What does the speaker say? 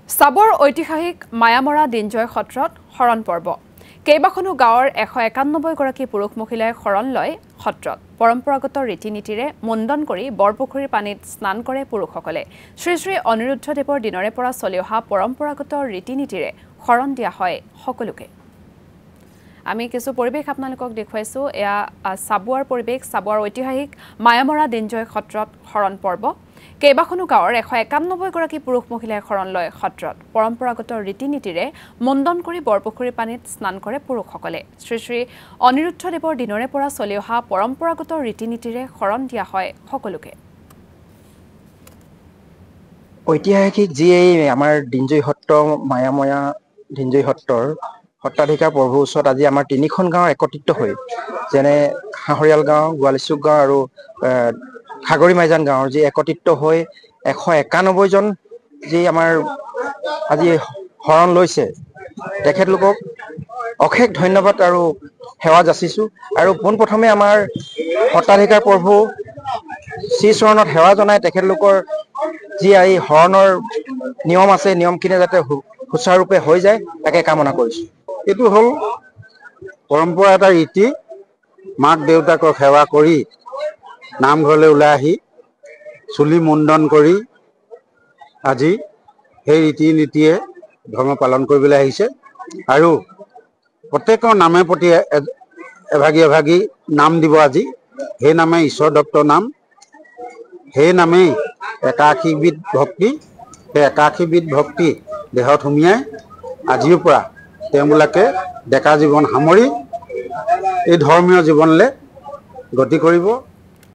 চাবৰ ঐতিহাসিক মায়ামৰা দিনজয় সত্ৰত শৰণ পৰ্ব কেইবাখনো গাঁৱৰ 191 গৰাকী পুৰুষ মহিলাই শৰণ লয় সত্ৰত পৰম্পৰাগত ৰীতি নীতিৰে মুণ্ডন কৰি বৰপুখুৰীৰ পানীত স্নান কৰে পুৰুষসকলে শ্ৰী শ্ৰী অনিৰুদ্ধদেৱৰ দিনৰে পৰা চলি অহা পৰম্পৰাগত ৰীতি নীতিৰে শৰণ দিয়া হয় সকলোকে আমি কিছু পৰিবেশ আপোনালোকক দেখুৱাইছো এয়া চাবুৱাৰ পৰিবেশ চাবুৱাৰ ঐতিহাসিক মায়ামৰা দিনজয় সত্ৰত শৰণ পৰ্ব কেইবাখনো গাঁৱৰ 191 গৰাকী পুৰুষ মহিলাই শৰণ লয় সত্ৰত পৰম্পৰাগত ৰীতি নীতিৰে মুণ্ডন কৰি বৰপুখুৰীৰ পানীত স্নান কৰে পুৰুষসকলে শ্ৰী শ্ৰী অনিৰুদ্ধদেৱৰ দিনৰে পৰা চলি অহা পৰম্পৰাগত ৰীতি নীতিৰে শৰণ দিয়া হয় সকলোকে ঐতিহাসিক যি আমাৰ দিনজয় সত্ৰ মায়াময়া দিনজয় সত্ৰৰ সত্ৰাধিকাৰ প্ৰভুৰ ওচৰত আজি আমাৰ তিনিখন গাঁও একত্ৰিত হৈ যেনে হাহৰিয়াল গাঁও গোৱালিচুক গাঁও আৰু সাগৰী মাইজান গাঁৱৰ যি একত্ৰিত হৈ 191 জন যি আমাৰ আজি শৰণ লৈছে তেখেতলোকক অশেষ ধন্যবাদ আৰু সেৱা যাচিছো আৰু পোনপ্ৰথমে আমাৰ সত্ৰাধিকাৰ প্ৰভু শ্ৰীচৰণত সেৱা জনাই তেখেতলোকৰ যি এই শৰণৰ নিয়ম আছে নিয়মখিনি যাতে সুচাৰুৰূপে হৈ যায় তাকে কামনা কৰিছো এইটো হ'ল পৰম্পৰা এটা ৰীতি মাক দেউতাকক সেৱা কৰি নামঘৰলৈ ওলাই আহি চুলি মুণ্ডন কৰি আজি সেই ৰীতি নীতিয়ে ধৰ্ম পালন কৰিবলৈ আহিছে আৰু প্ৰত্যেকৰ নামে প্ৰতি এভাগী এভাগী নাম দিব আজি সেই নামে ঈশ্বৰ দত্ত নাম সেই নামেই একাশীবিধ ভক্তি সেই একাশীবিধ ভক্তি দেহত সুমিয়াই আজিৰ পৰা তেওঁবিলাকে ডেকা জীৱন সামৰি এই ধৰ্মীয় জীৱনলৈ গতি কৰিব